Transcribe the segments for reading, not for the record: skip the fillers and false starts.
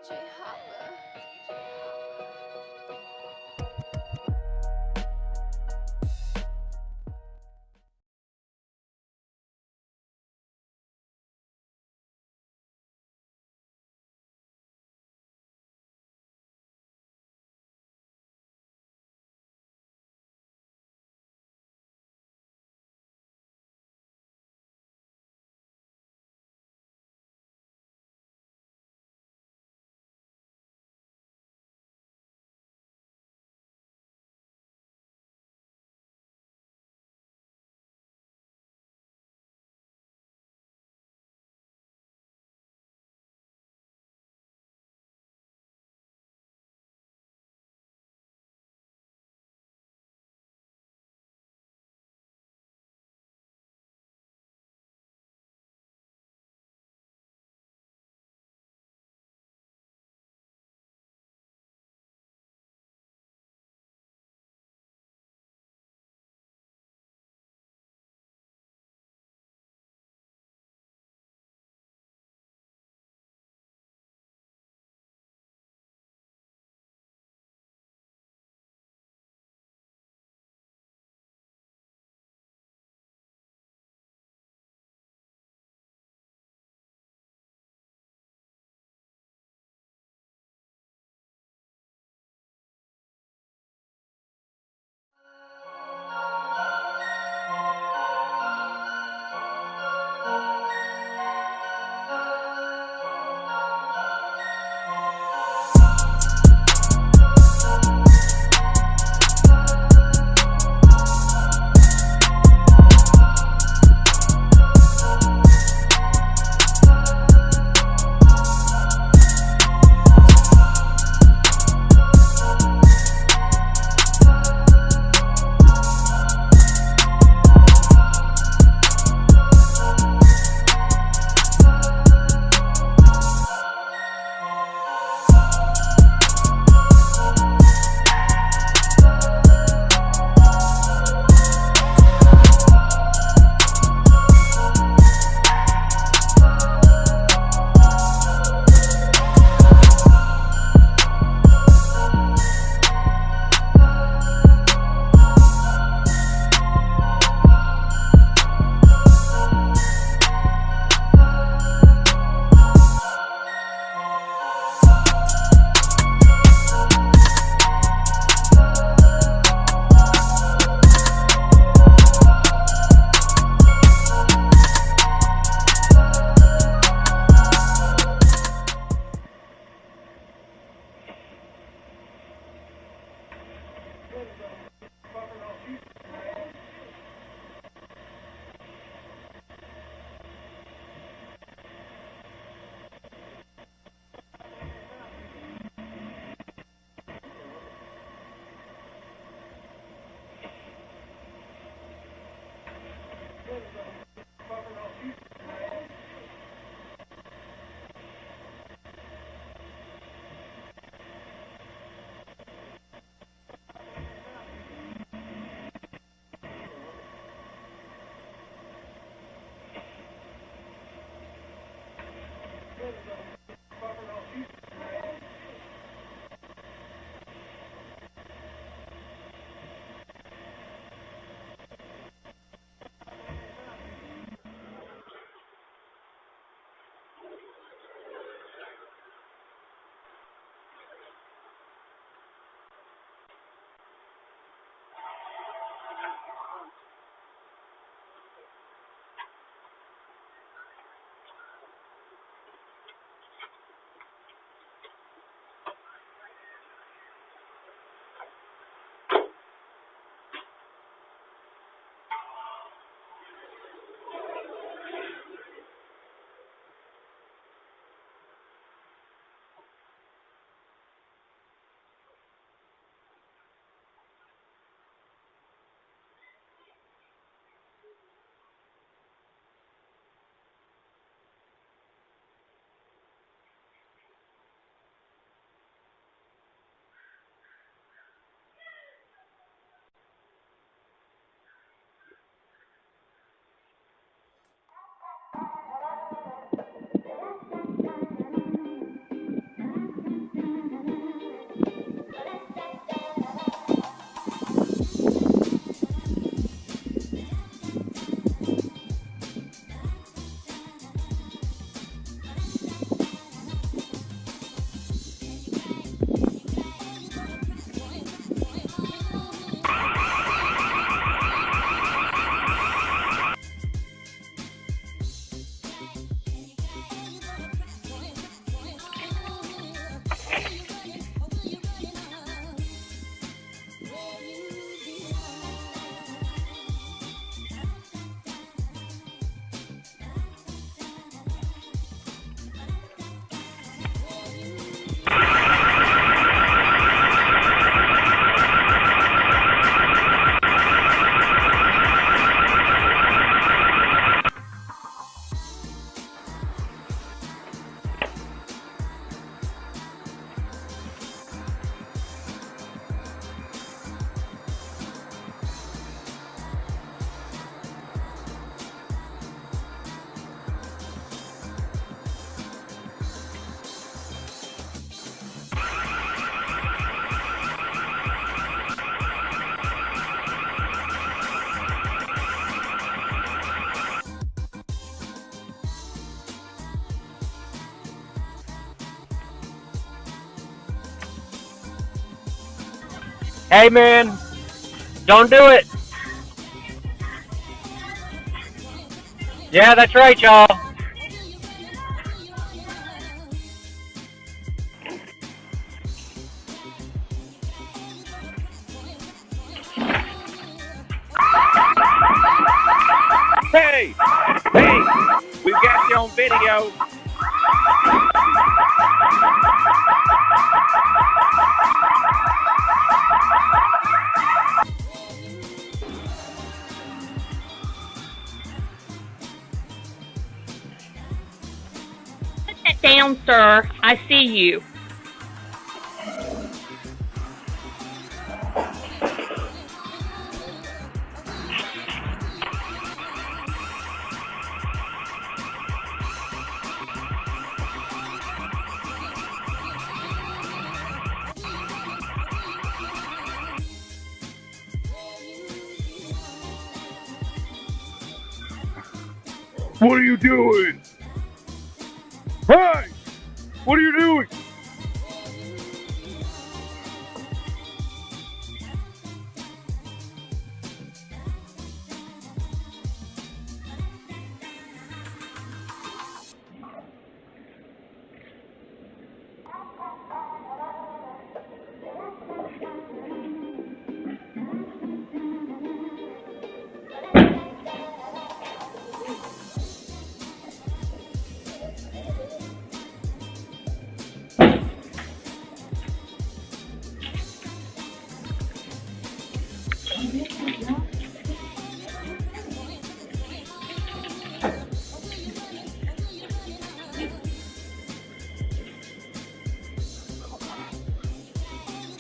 DJ Holla. Hey, man, don't do it. Yeah, that's right, y'all. Hey! Hey! We've got you on video. Put that down, sir. I see you. What are you doing? Hey! What are you doing?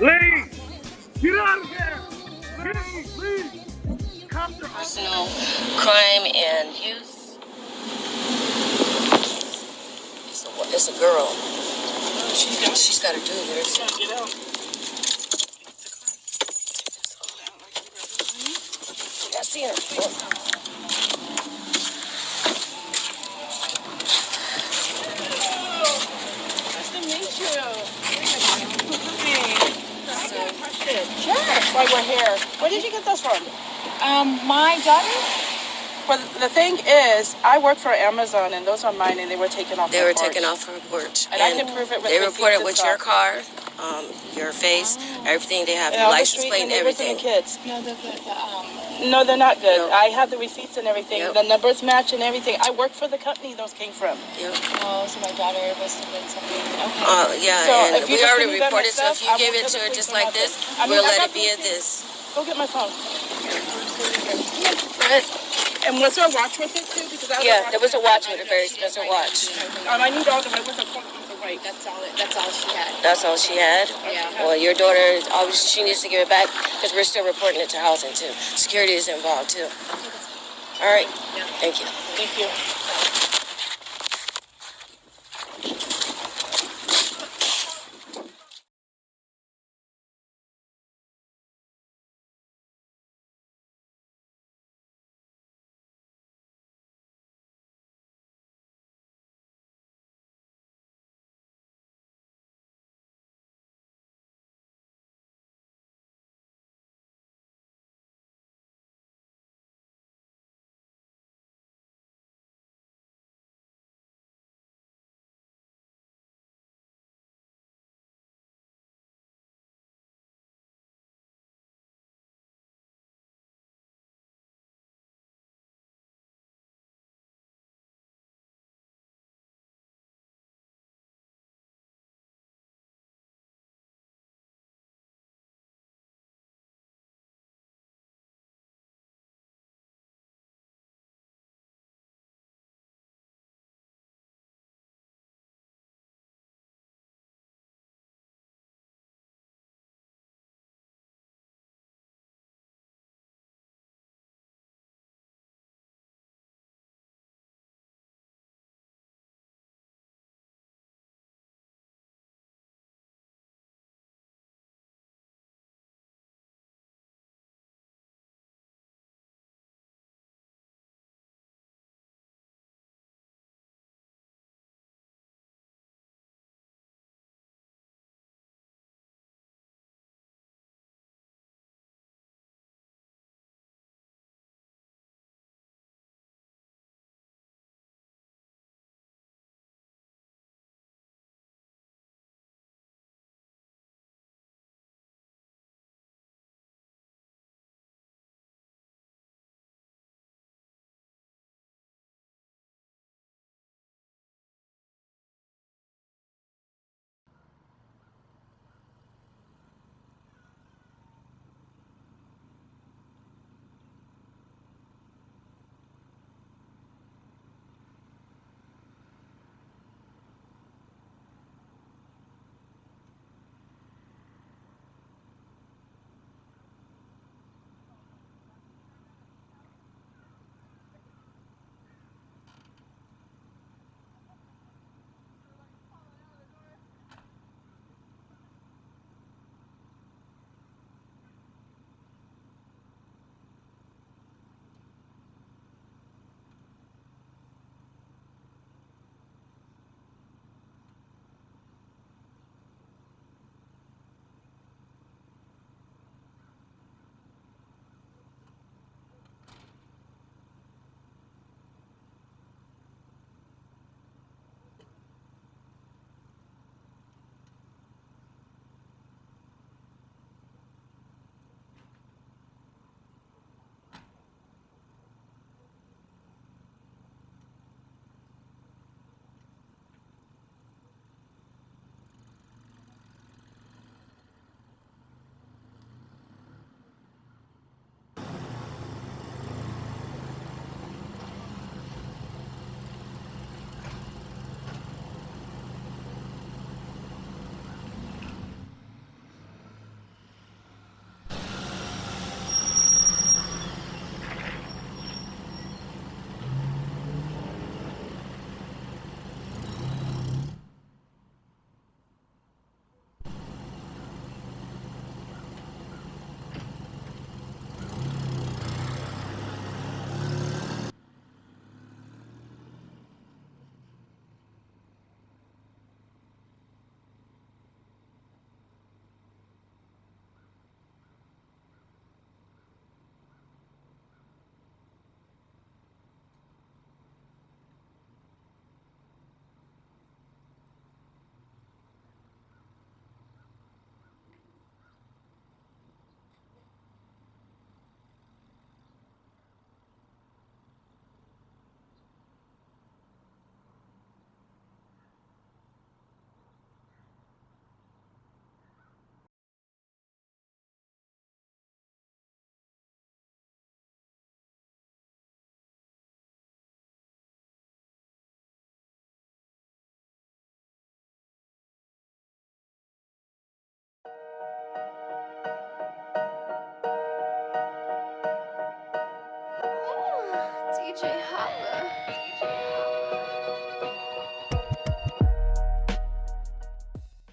Leave! Get out of there! Leave! Personal crime and use. It's a girl. She's got to do this. I see her. Nice to meet you. Sure. Why we're here. Where did you get those from? My daughter? Well, the thing is, I work for Amazon, and those are mine, and they were taken off. They were taken off her porch. And I can prove it with they receipts reported and with stuff. your car, your face, everything. They have And your on the license street, plate and the neighbors everything. And the kids. No, they're good. No, they're not good. No. I have the receipts and everything. Yep. The numbers match and everything. I work for the company those came from. Yep. Oh, so my daughter must have been something. Okay. Yeah, So and if you we just already give me back my reported, so if stuff, you I give won't it tell to her the just police like or this, nothing. I mean, we'll I let got it be at receipts. this. Go get my phone. Go ahead. And was there a watch with it too? Because I Yeah, there was a watch with a very expensive watch. I need all the way with the phone. Right. That's all she had. That's all she had? Yeah. Well, your daughter, obviously, she needs to give it back because we're still reporting it to housing, too. Security is involved, too. All right. Thank you. Thank you. DJ Holla.